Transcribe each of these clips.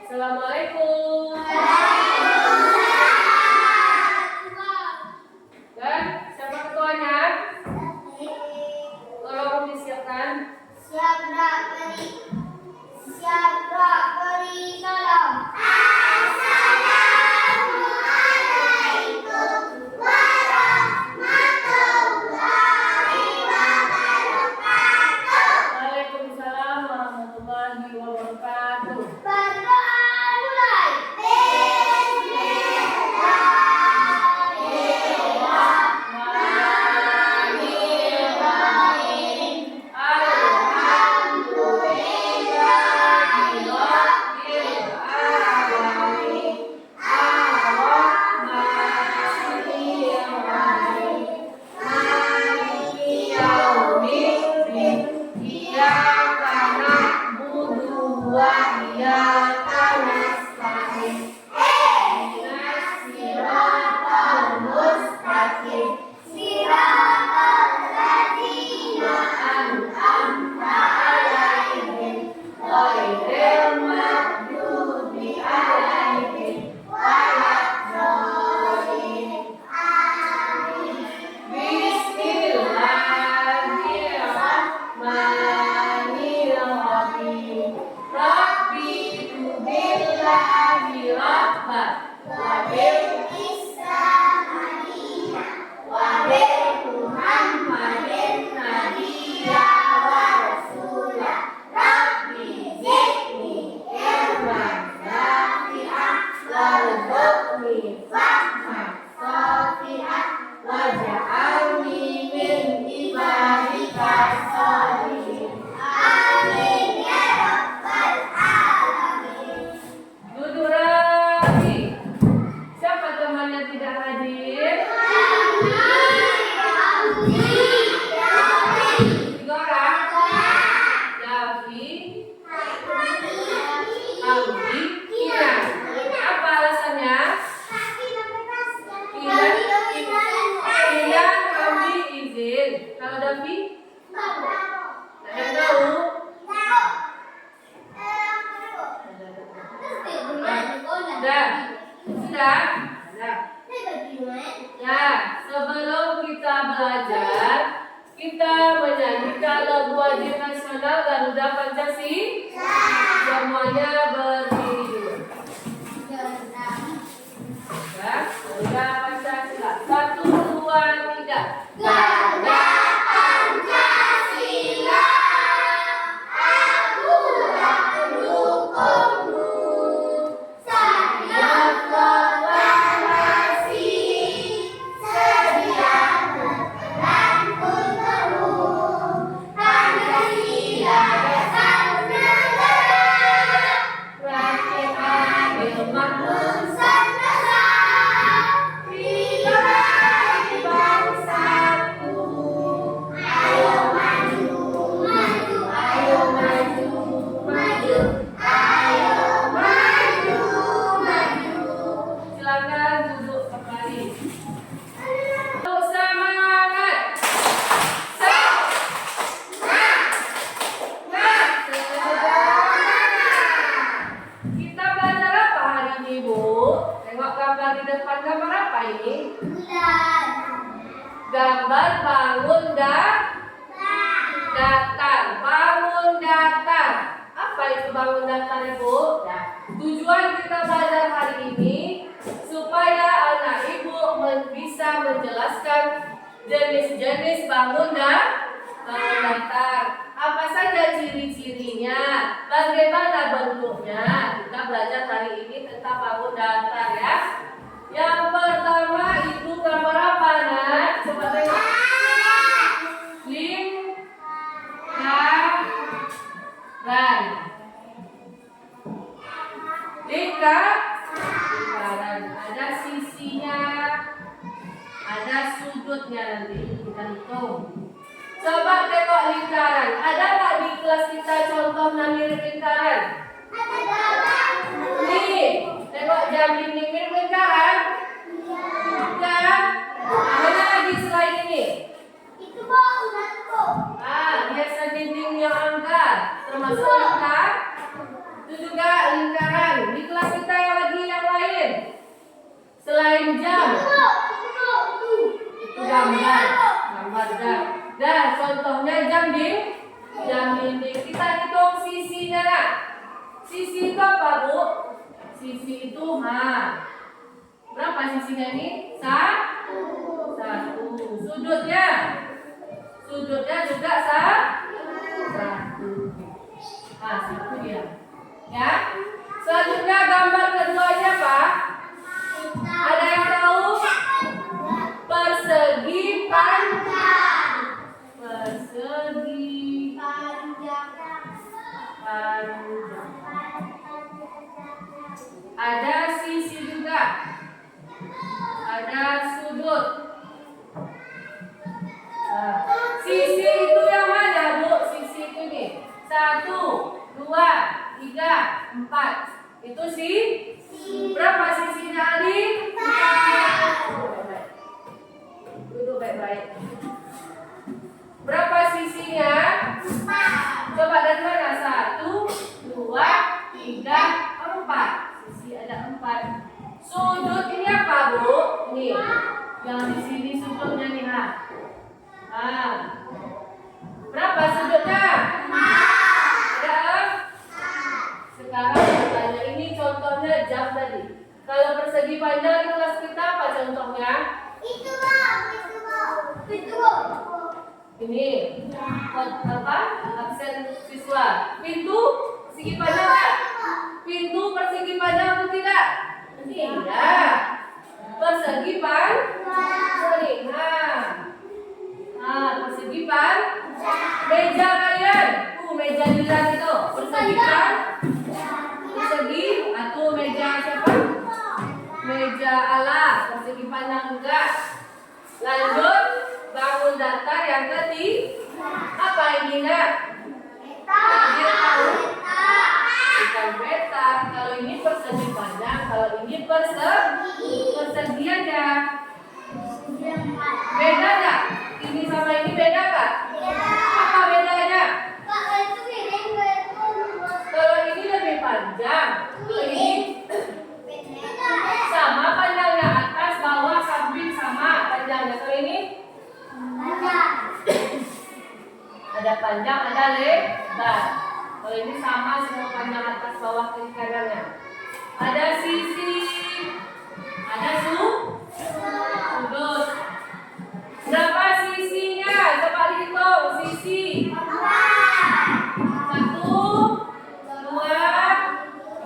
Assalamualaikum. Dan siapa ketuanya? Tolong disiapkan. Siap Kak Peri. Siap Kak Peri. Salam. Assalamualaikum warahmatullahi wabarakatuh. Waalaikumsalam warahmatullahi wabarakatuh. Perkenalan mulai. Bismillahirrahmanirrahim. Kita menyanyikan lagu wajib nasional Garuda Pancasila. Semuanya berdiri dulu. Garuda Pancasila. 1, 2, 3. Garuda Pancasila. Akulah pendukungmu. Saya proklamasi. Sedia berperan untukmu. Pancasila dasar negara. Rakyat adil makmur sentosa. Bidadari bangsaku. Ayo maju, maju, ayo maju, maju. Ayo maju, maju. Silakan duduk kembali. Semangat. Kita belajar apa hari ini, Bu? Tengok gambar di depan, gambar apa ini? Bulan. Gambar bangun datar. Bangun datar. Apa itu bangun datar, Ibu? Nah, tujuan kita belajar hari ini supaya anak Ibu bisa menjelaskan jenis-jenis bangun datar. Apa saja ciri-cirinya? Bagaimana bentuknya? Kita belajar hari ini tentang bangun datar ya. Yang pertama itu gambar apa, Nak? Coba tengok. Lingkaran. Ada sisinya, ada sudutnya nanti kita hitung. Coba tengok lingkaran. Ada nggak di kelas kita contoh mirip lingkaran? Nih, tengok jam dinding mirip lingkaran. Ya. Mana lagi selain ini? Itu bulan kok. Hiasan dinding yang angka termasuk lingkar. Itu juga lingkaran. Selain jam, itu gambar dah. Dah, contohnya jam dinding. Kita hitung sisinya nak. Sisi itu apa bu? Sisi itu berapa sisinya ini? Satu. Sudutnya juga satu. Situ dia. Ya. Selanjutnya gambar keduanya apa? Ada yang tahu? Persegi panjang. Ada sisi juga. Ada sudut. Sisi itu yang mana bu? Sisi itu nih. 1, 2, 3, 4. Itu sih. Berapa sisinya Ali? 4. Duduk baik-baik. Berapa sisinya? 4. Coba dari mana? 1, 2, 3, 4. Sisi ada 4. Sudut ini apa bu? Nih. Yang di sini sudutnya nih berapa sudutnya? 4. Ada? Sekarang bertanya, ini contohnya jam tadi. Kalau persegi panjang di kelas kita apa contohnya? Itu. Ini apa? Absen siswa. Pintu persegi panjang kan? Pintu persegi panjang atau tidak? Tidak. Persegi panjang. Persegi panjang. Meja kalian. Meja Dilan itu persegi persegi atau meja siapa? Meja Allah persegi panjang enggak. Lanjut, bangun datar yang ketiga. Apa ini nak? Bukan peta. Kalau ini persegi panjang, kalau ini persegi aja. Beda nggak? Ini sama ini beda nggak? Apa bedanya? Kalau ini lebih panjang, ini sama panjangnya, atas, bawah, samping sama panjangnya. Kalau ini ada panjang, ada lebar. Kalau ini sama semua panjang atas, bawah, kiri kanannya. Ada sisi, ada sudut. Berapa sisinya? Coba dihitung sisi. 1, 2,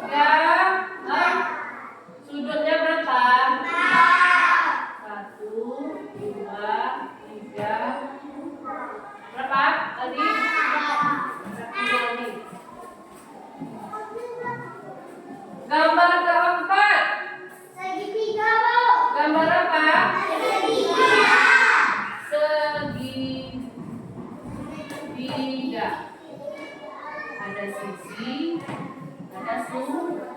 3, 4. Sudutnya berapa? 1, 2, 3. Berapa tadi? 1 lagi. Gambar keempat. Segitiga. Gambar apa? Segitiga. Ada sisi, ada sudut.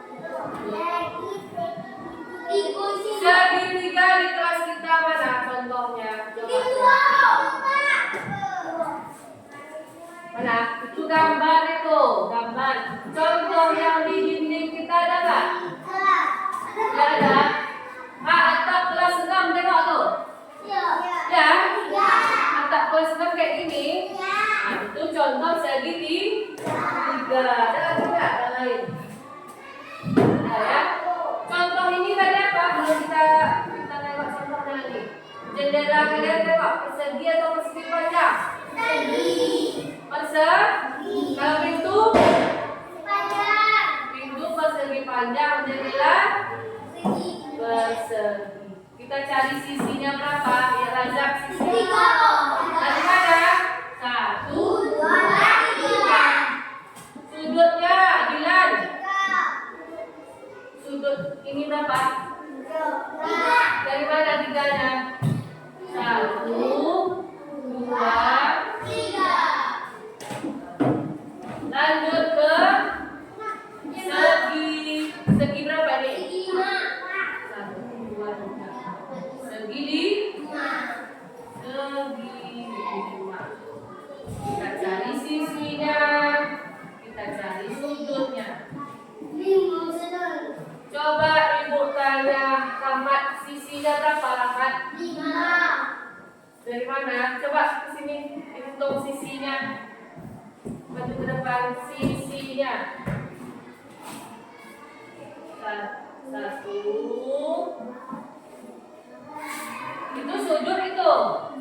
Segitiga di kelas kita mana contohnya? Coba. Mana? Itu gambar itu, gambar. Contoh yang di dinding kita ada nggak? Ya ada. Atap kelas 6 tengok tuh. Ya? Atap kelas 6 kayak gini. Itu contoh segitiga. Ada lagi nggak yang lain? Nah, ya. Contoh ini tadi apa? Belum kita tengok contohnya lagi. Jendela kalian tengok persegi atau persegi panjang? Persegi. Kalau pintu? Pintu persegi panjang, jendela persegi. Kita cari sisinya berapa? Ya Razak sisinya. Dari mana? 1, 2, 3. Sudutnya Dilan. Sudut ini berapa? 3. Dari mana 3-nya? 1, 2, 3. Lanjut ke segi. Segi berapa nih? 1, 2, 3. Segi di 5. Kita cari sisinya, kita cari sudutnya. Coba ibu tanya Rahmat sisinya berapa lakat? 5. Dari mana? Coba ke sini hitung sisinya. Maju ke depan sisinya. 1. Itu sudut itu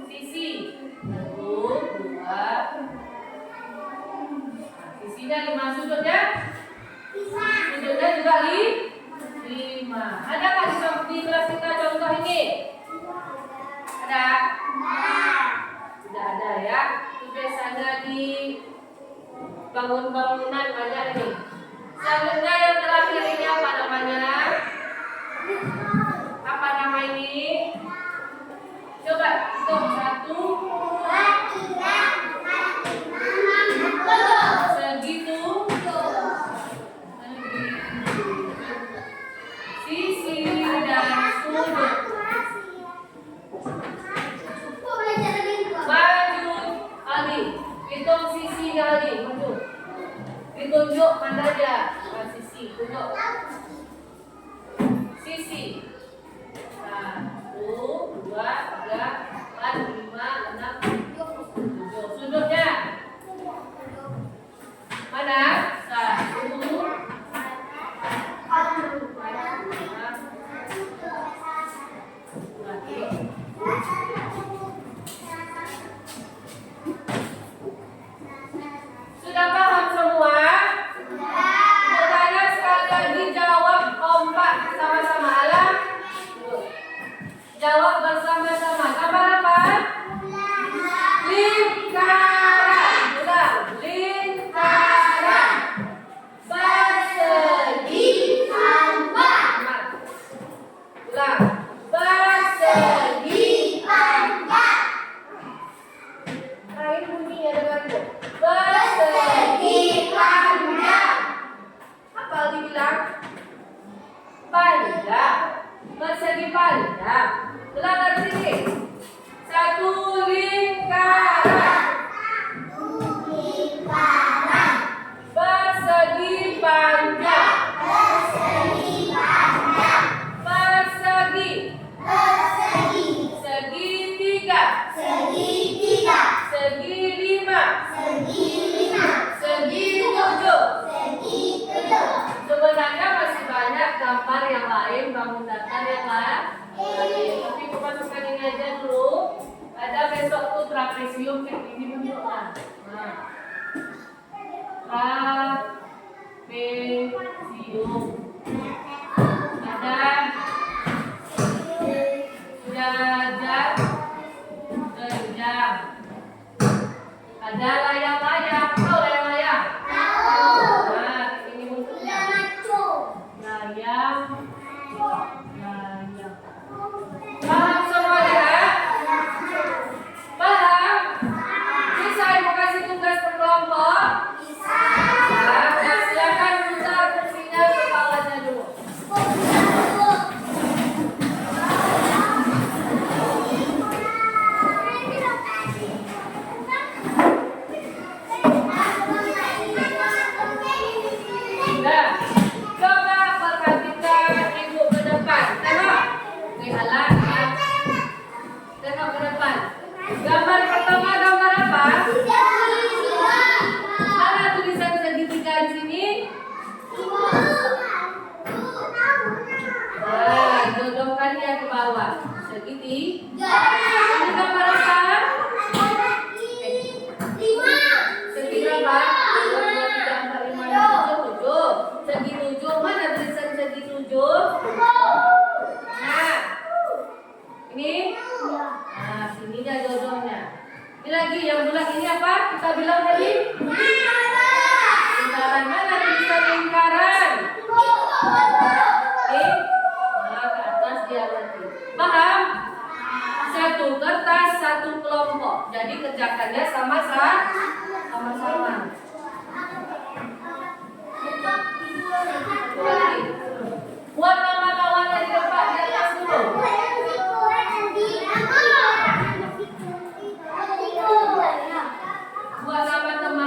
sisi. 1, 2. Sisinya 5 sudutnya. Sudutnya juga 5. Ada nggak di kelas kita contoh ini? Ada? Tidak ada ya. Itu biasanya di bangunan banyak ini. Selanjutnya yang terakhir ini apa namanya? Apa nama ini? Coba hitung 1, 2, 3, 4, 5, 6, 7. Segitu. Sisi dan sudut. Maju Ali. Hitung sisinya Ali. Maju. Ditunjuk mana dia? Sisi. Tunjuk. Sisi. 1, 2, 3, 4, 5, 6, 7. Sudutnya mana? 1, 2, 3. Sudah paham semua? Bertanya sekali lagi, jawab kompak sama-sama. Alam. Jawab bersama-sama. Gambar apa? Lingkaran. Ulang. Lingkaran. Persegi. Ulang. Persegi. Lain bunyinya dengan itu. Persegi panjang. Apa dibilang? Panjang. Persegi panjang. Ulang dari sini. 1 lingkaran. Persegi panjang. Persegi. Segitiga. Segi 5. Segi 7. Sebenarnya masih banyak gambar yang lain, bangun datar yang lain. Tapi kita masukkan ini aja dulu. Ada besok tuh trapesium kayak gini bentuknya. Nah, trapesium. Ada jajar, genjang. Ada layang-layang. Tahu layang-layang? Nah, ini bentuknya. Layang. Paham semuanya? Paham? Bisa ibu kasih tugas per kelompok? Nah, silakan putar kursinya ke bawahnya dulu. Nah, coba perhatikan ibu ke depan. Tengok. Lihatlah. Tengok ke depan. Gambar pertama gambar apa? Mana tulisan segitiga di sini? Nah, jodohkan dia ke bawah. Segitiga. Ini gambar apa? Segi berapa? 1, 2, 3, 4, 5, 6, 7. Segi 7. Mana tulisan segi 7? Nah, ini. Nah, sini dia jodohnya. Ini lagi yang bulat ini apa? Kita bilang tadi lingkaran. Mana tulisan lingkaran? Nah, ke atas dia berarti. Paham? Satu kertas, satu kelompok. Jadi kerjakannya sama-sama. Buat nama kawannya di depan di atas dulu. Buat nama teman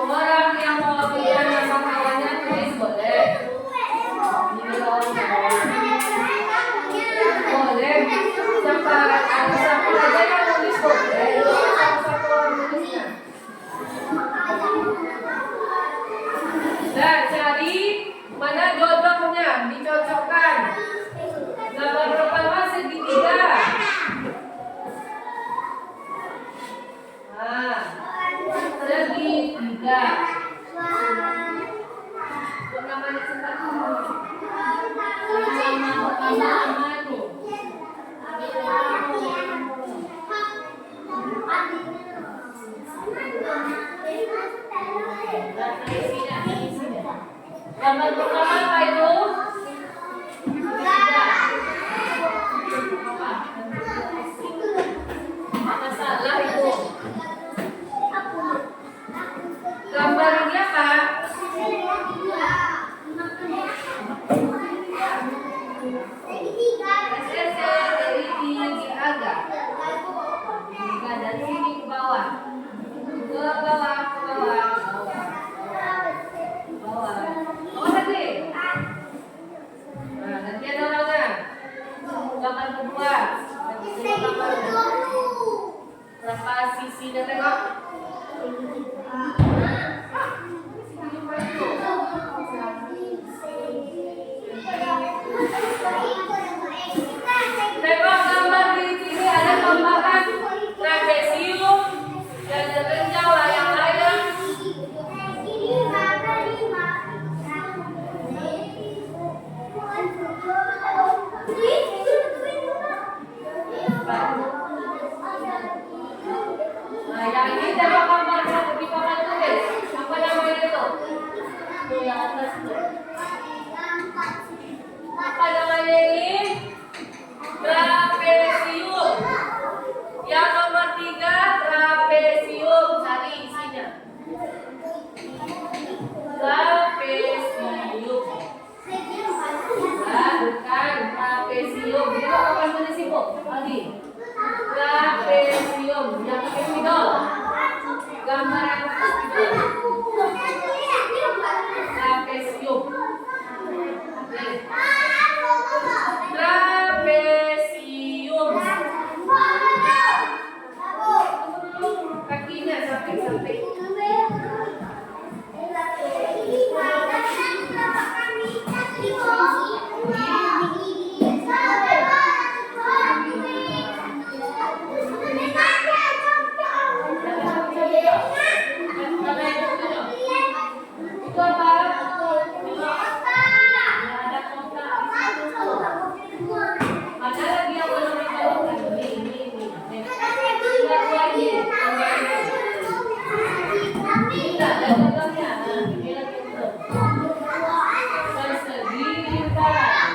Orang yang mau bilang nama kawannya tulis boleh. Ini orang boleh. Siapa aja yang tulis boleh. Satu orang tulisnya. Nah, cari mana jodohnya, dicocokkan. Gambar pertama segitiga. Nah, segitiga. Namanya cepat. Nama tuh. Gambar pertama apa itu? Apa salah itu? Gambar ini apa? SSC dari tinggi agak. Dari sini ke bawah. Ke bawah, ke bawah. Bawah. Bawah lagi. Nah, nanti ada orangnya. Gambar kedua. Berapa sisinya tengok? Tengok gambar di sini ada gambaran trapesium dan renjang layang-layang. Nah, yang ini tengok gambarnya di papan tulis. Apa namanya itu? Tuh yang atas tuh. Apa namanya ini? Trapesium. Yang nomor 3 trapesium. Cari isinya. Trapesium. Nah, bukan trapesium. Ini apa tulis ibu? Lagi. Trapesium. Yang pakai spidol. Gambar yang pakai spidol. Trapesium. Trapesium. Kakinya sampai. Itu apa? Ada kotak. Mana lagi yang belum ditaruhkan? Ini. Lihat lagi. Tidak ada contohnya. Ini lagi itu. Persegi lingkaran.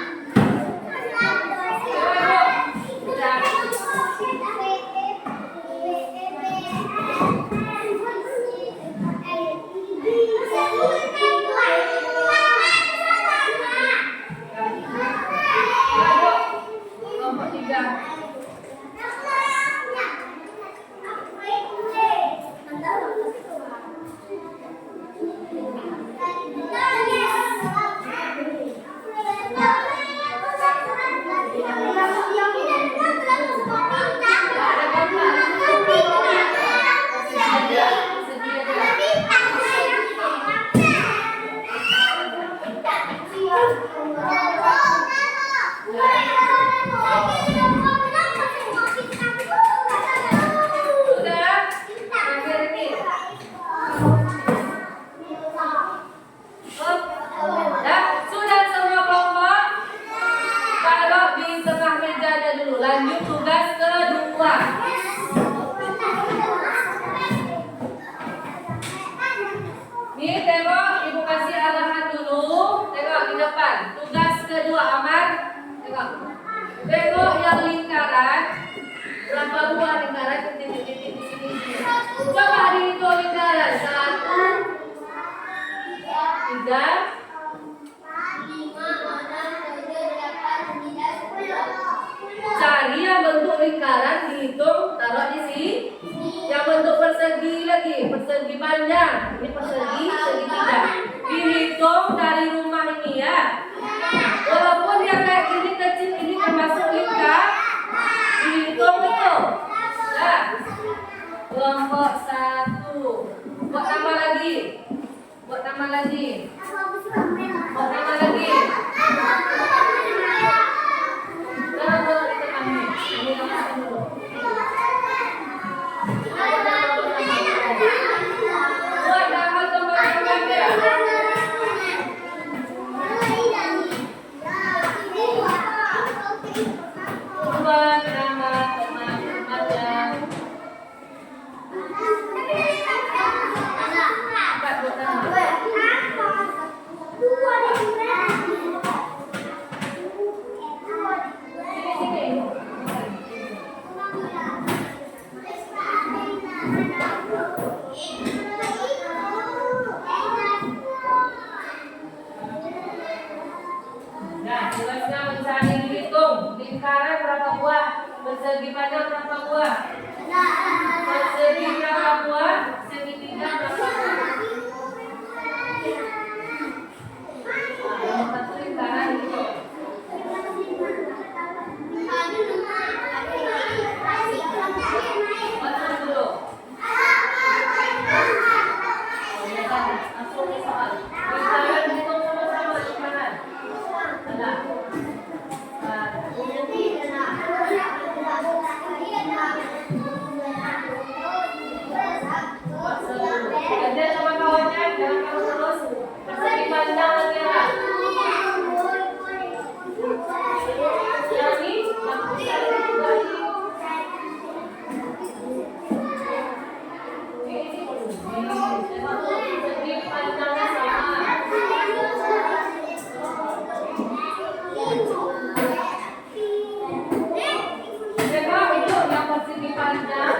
Nomor 3. Sudah semua kelompok? Kalau di tengah meja ada dulu. Lanjut tugas kedua. Nih tengok, ibu kasih arahan dulu. Tengok di depan. Tugas kedua Amar. Tengok yang lingkaran. Berapa buah lingkaran? Titik-titik di sini. Coba dihitung lingkaran. 1, 3, 5, 6, 7, 8, 9, 10. Cari yang bentuk lingkaran, dihitung, taruh di sini. Yang bentuk persegi lagi lagi, persegi panjang. Ini persegi segitiga. Dihitung dari rumah ini ya. Walaupun yang kayak gini kecil ini termasuk lingkar, dihitung itu. Nah, kelompok 1. Buat tambah lagi. Buat tambah lagi. Buat tambah lagi. Jangan dulu di tengah ini. Ini lemaskan dulu. Buat tambah ya. Buat tambah aja. Empat buat tambah. Nah, tugasnya mencari dihitung lingkaran berapa buah, persegi panjang berapa buah, persegi berapa buah, segitiga berapa buah. Nah, satu lingkaran gitu. Baca dulu. Langsung nih soal. Lingkaran dihitung sama-sama lingkaran. Ada. Ada sama kawannya, jangan kamu terus. Persegi panjang lagi ya. Yang ini, yang besar ini juga ini. Persegi panjangnya sama. Coba itu yang persegi panjang.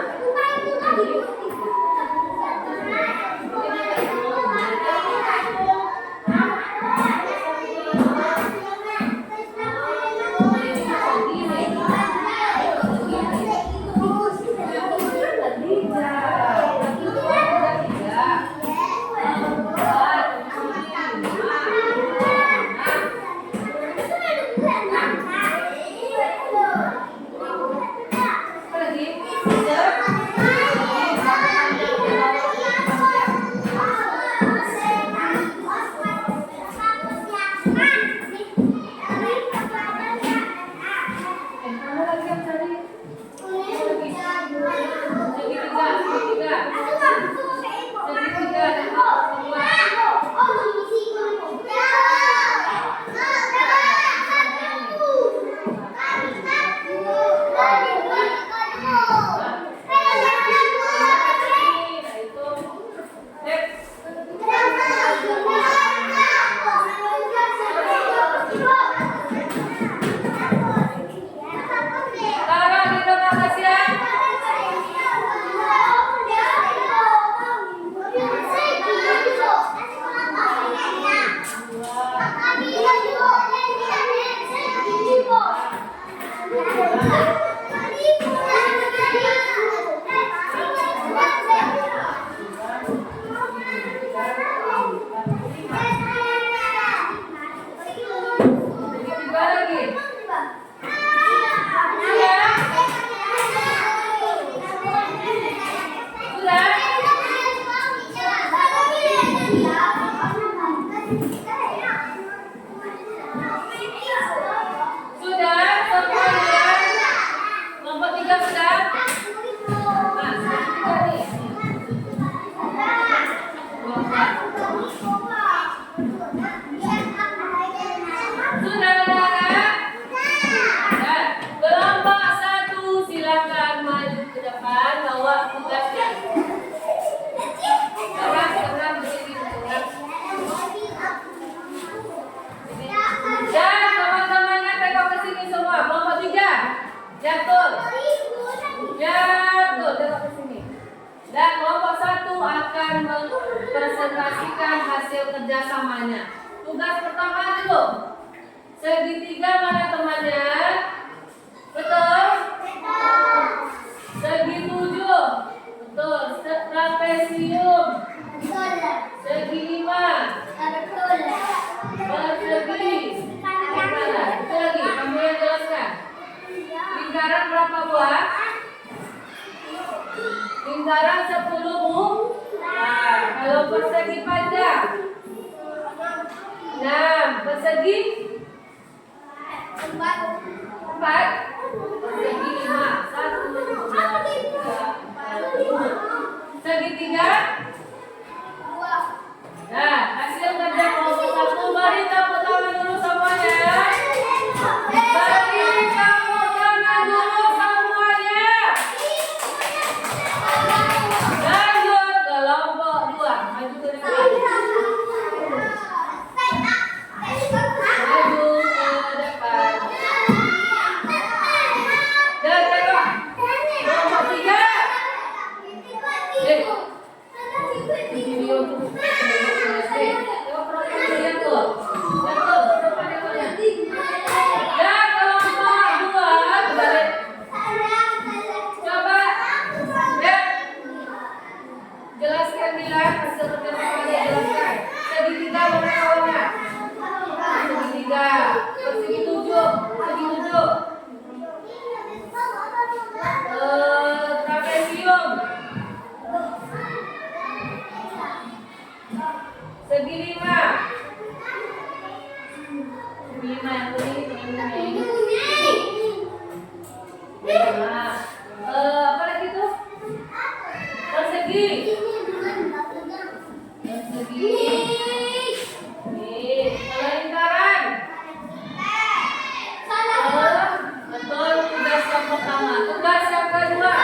Jatuh. Jatuh, tengok ke sini. Dan kelompok 1 akan mempresentasikan hasil kerjasamanya. Tugas pertama dulu. Segitiga mana temannya? Betul? Segi 7. Betul. Trapesium. Segi 5. Persegi. Gimana? Itu lagi, kamu yang jelaskan. Lingkaran berapa buah? Lingkaran 10 bu. Nah, kalau persegi panjang 6, persegi 4, persegi 5, 1, 2, 3, 4, 5. Segitiga. Nah, hasil kerja kelompok 1. Mari tepuk tangan dulu semuanya. Beri tepuk tangan dulu semuanya. Lanjut kelompok 2. Maju ke depan. Maju ke depan. Dan tengok. Kelompok 3. Video tuh. Tengok program yang tuh. Betul, depan depannya. Dan kelompok 2 balik. Coba. Ya. Jelaskan Dilan hasil pertemuan jelaskan. Segitiga berapa warna? Segitiga. Persegi 7. Persegi 7. Trapesium. Segi 5. Segi 5 yang kuning. Nah, apa lagi tuh? Persegi. Persegi. Nih, kalau lingkaran. Betul, tugas yang pertama. Tugas yang kedua.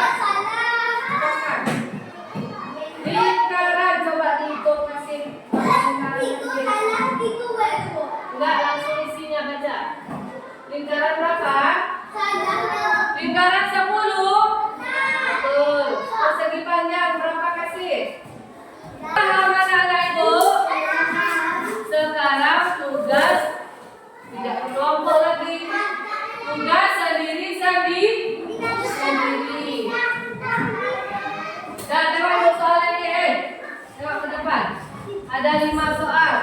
Apakah? Lingkaran, coba dihitung kasih. Enggak, langsung isinya baca. Lingkaran berapa? Lingkaran 10. Betul. Persegi panjang berapa kasih? Halaman anak ibu. Sekarang tugas tidak berkelompok lagi. Tugas sendiri. Dan tengok soal lagi. Tengok ke depan. Ada 5 soal.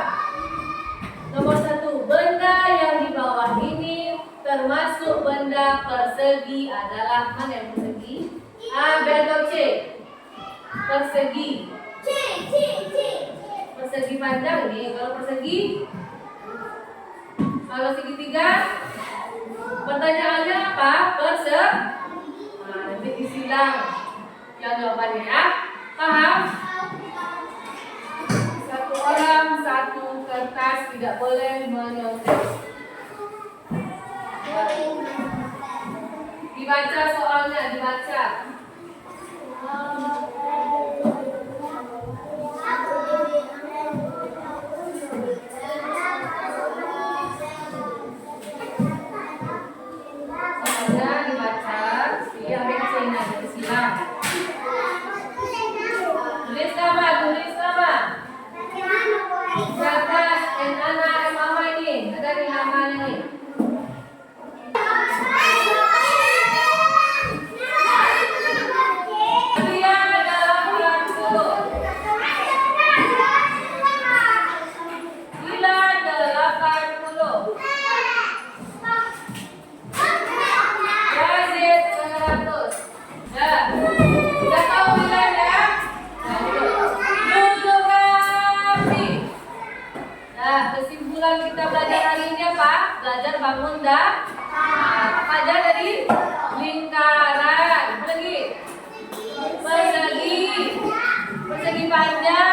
Nomor 1. Benda yang di bawah ini termasuk benda persegi adalah mana yang persegi? A, B atau C? Persegi. Persegi panjang nih. Kalau persegi, kalau segitiga, pertanyaannya apa? Nah, nanti disilang yang jawabannya ya. Paham? Satu orang, satu kertas, tidak boleh menyontek. Dibaca soalnya, dibaca. Soalnya dibaca, yang biasanya disilang. Tulis nama. Siapa yang anak mama ini? Ada di namanya nih. Dia adalah 80. Gila 80. Yazid 100. Ya. Sudah tahu bilang ya? Nah, kesimpulan kita belajar hari ini apa? Belajar bangun apa aja dari lingkaran. Apa lagi? Persegi panjang.